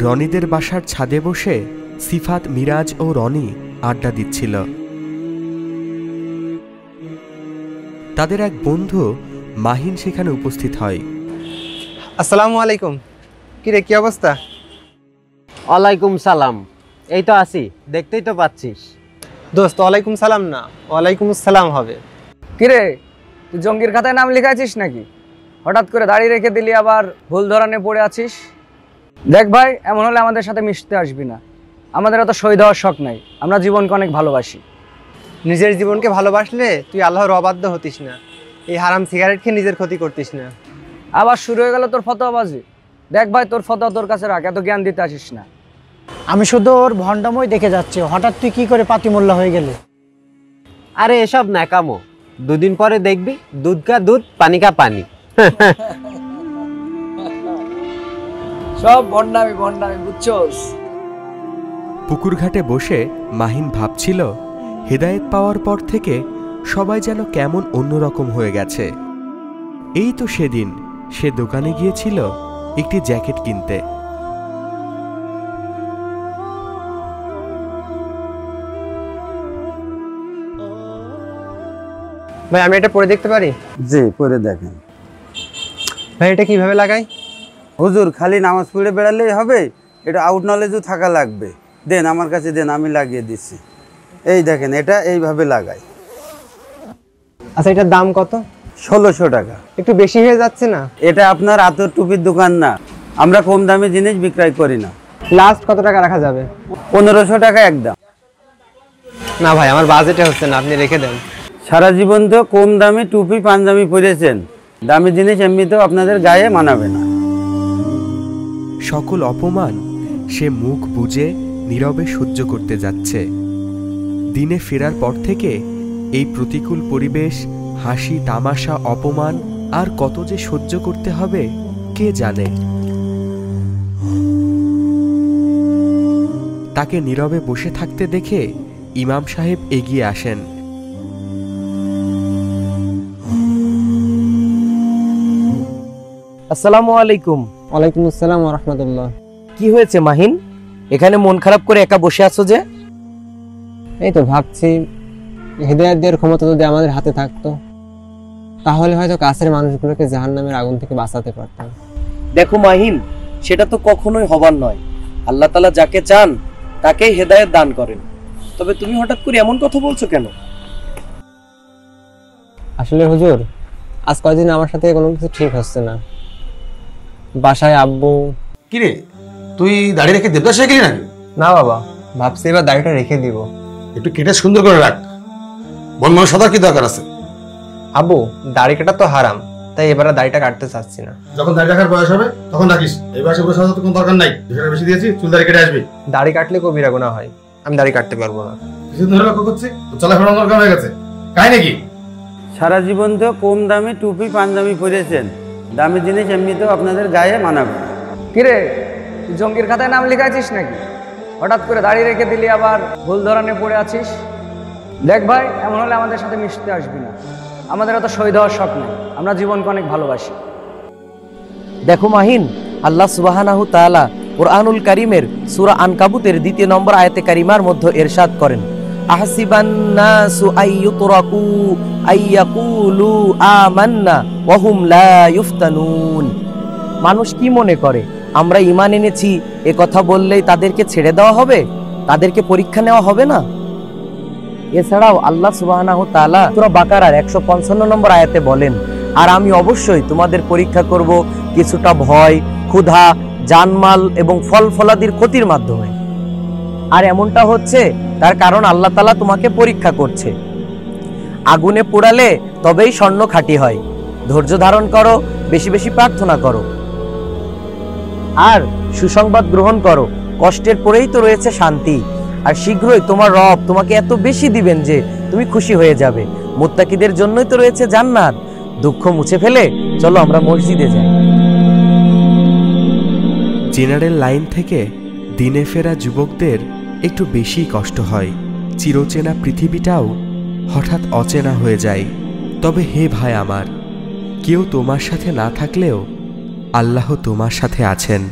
রনিদের বাসার ছাদে বসে সিফাত, মিরাজ ও রনি আড্ডা দিচ্ছিল। তাদের এক বন্ধু মাহিন সেখানে উপস্থিত হয়। আসসালামু আলাইকুম। কিরে, কি অবস্থা? ওয়ালাইকুম সালাম। এই তো আছি, দেখতেই তো পাচ্ছিস। দোস্ত, ওয়ালাইকুম সালাম না, ওয়ালাইকুম আসসালাম হবে। কিরে, তুই জঙ্গির খাতায় নাম লিখাইছিস নাকি? হঠাৎ করে দাড়ি রেখে দিলি, আবার ভুল ধরানে পড়ে আছিস। দেখ ভাই, এমন হলে আমাদের সাথে মিশতে আসবি না। আমাদের অত শহীদ হওয়ার শখ নাই, আমরা জীবনকে অনেক ভালোবাসি। নিজের জীবনকে ভালোবাসলে তুই আল্লাহর অবাধ্য হতিস না, এই হারাম সিগারেট খেয়ে নিজের ক্ষতি করতিস না। আবার শুরু হয়ে গেল তোর ফতোয়াবাজি। দেখ ভাই, তোর ফতোয়া তোর কাছে রাখ, এত জ্ঞান দিতে আসিস না। আমি শুধু ওর ভণ্ডামই দেখে যাচ্ছি, হঠাৎ তুই কি করে পাতিমোল্লা হয়ে গেলি? আরে এসব ন্যাকামো, দুদিন পরে দেখবি দুধ কা দুধ, পানি কা পানি। সব ভণ্ডামি ভণ্ডামি, বুঝছোস? পুকুর ঘাটে বসে মাহিন ভাবছিল, হেদায়েত পাওয়ার পর থেকে সবাই যেন কেমন অন্যরকম হয়ে গেছে। এই তো সেদিন সে দোকানে গিয়েছিল একটি জ্যাকেট কিনতে। ভাই, আমি এটা পরে দেখতে পারি? জি, পরে দেখেন। ভাই, এটা কিভাবে লাগাই? হুজুর, খালি নামাজ পড়ে বেড়ালেই হবে? এটা আউট নলেজও থাকা লাগবে। দেন আমার কাছে দেন, আমি লাগিয়ে দিচ্ছি। এই দেখেন, এটা এইভাবে লাগাই। আচ্ছা, এটার দাম কত? 1600 টাকা। একটু বেশি হয়ে যাচ্ছে না? এটা আপনার আতর টুপির দোকান না, আমরা কম দামে জিনিস বিক্রয় করি না। লাস্ট কত টাকা রাখা যাবে? 1500 টাকা একদম। না ভাই, আমার বাজেটে হচ্ছে না, আপনি রেখে দেন। সারা জীবন তো কম দামি টুপি পাঞ্জাবি পরেছেন, দামি জিনিস এমনিতেও আপনাদের গায়ে মানাবে না। সকল অপমান সে মুখ বুজে নীরবে সহ্য করতে যাচ্ছে। দিনে ফেরার পর থেকে এই প্রতিকূল পরিবেশ, হাসি তামাশা, অপমান আর কত যে সহ্য করতে হবে কে জানে। তাকে নীরবে বসে থাকতে দেখে ইমাম সাহেব এগিয়ে আসেন। আসসালামু আলাইকুম। ওয়ালাইকুম আসসালাম ওয়া রাহমাতুল্লাহ। কি হয়েছে মাহিন, এখানে মন খারাপ করে একা বসে আছো যে? এই তো ভাবছি, হিদায়াত দেওয়ার ক্ষমতা যদি আমাদের হাতে থাকতো, তাহলে হয়তো কাছের মানুষগুলোকে জাহান্নামের আগুন থেকে বাঁচাতে পারতাম। দেখো মাহিন, সেটা তো কখনোই হবার নয়। আল্লাহ তাআলা যাকে চান তাকেই হেদায়েত দান করেন। তবে তুমি হঠাৎ করে এমন কথা বলছো কেন? আসলে হুজুর, আজ কয়েকদিন আমার সাথে কোনো কিছু ঠিক হচ্ছে না। বাসায় আব্বু। কিরে, তুই দাড়ি রেখে দেবদাস হয়ে গেলি নাকি? না বাবা, ভাবছি এবার দাড়িটা রেখে দিব। একটু কেটে সুন্দর করে রাখ, বন মানুষ সদার কি দরকার আছে? আব্বু, দাড়ি কাটা তো হারাম, তাই এবারে দাড়িটা কাটতে চাচ্ছি না। যখন দাড়ি রাখার বয়স হবে তখন রাখিস, এই বয়সে বসে তো কোনো দরকার নাই। যেখানে বেশি দিয়েছি চুল দাড়ি কেটে আসবি। দাড়ি কাটলে কবিরা গুনাহ হয়, আমি দাড়ি কাটতে পারবো না। কিছুদিন ধরে লক্ষ্য করছি চলাফেরা দরকার হয়ে গেছে, কাই নাকি? সারা জীবন তো কম দামি টুপি পাঞ্জাবি পরেছেন, দামি জিনিস এমনিতেও আপনাদের গায়ে মানাবে না। কিরে, তুই জঙ্গির খাতায় নাম লিখাইছিস নাকি? হঠাৎ করে দাড়ি রেখে দিলি, আবার ভুল ধরানে পড়ে আছিস। দেখ ভাই, এমন হলে আমাদের সাথে মিশতে আসবি না। আমাদের অত শহীদ হওয়ার শখ নেই, আমরা জীবনকে অনেক ভালোবাসি। দেখো মাহিন, আল্লাহ সুবহানাহু তাআলা কুরআনুল কারীমের সূরা আনকাবুতের 2 নম্বর আয়াতে কারিমার মধ্যে ইরশাদ করেন, আহসিবান নাসু আইয়ুতরাকু আইয়াকুলু আমান্না ওয়া হুম লা ইফতানুন। মানুষ কি মনে করে আমরা ঈমান এনেছি এ কথা বললেই তাদেরকে ছেড়ে দেওয়া হবে, তাদেরকে পরীক্ষা নেওয়া হবে না? এছাড়াও আল্লাহ সুবহানাহু তাআলা সূরা বাকারার 155 নম্বর আয়াতে বলেন, আর আমি অবশ্যই তোমাদের পরীক্ষা করব কিছুটা ভয়, ক্ষুধা, জানমাল এবং ফল ফলাদির ক্ষতির মাধ্যমে। আর এমনটা হচ্ছে তার কারণ আল্লাহ তাআলা তোমাকে পরীক্ষা করছে। আগুনে পোড়ালে তবেই স্বর্ণ খাঁটি হয়। ধৈর্য ধারণ করো, বেশি বেশি প্রার্থনা করো, আর সুসংবাদ গ্রহণ করো। কষ্টের পরেই তো রয়েছে শান্তি, আর শীঘ্রই তোমার রব তোমাকে এত বেশি দিবেন যে তুমি খুশি হয়ে যাবে। মুত্তাকিদের জন্যই তো রয়েছে জান্নাত। দুঃখ মুছে ফেলে চলো আমরা মসজিদে যাই। জেনারেল লাইন থেকে দিনে ফেরা যুবকদের একটু বেশি কষ্ট হয়। চিরচেনা পৃথিবীটাও হঠাৎ অচেনা হয়ে যায়। তবে হে ভাই আমার, কেউ তোমার সাথে না থাকলেও আল্লাহ তোমার সাথে আছেন।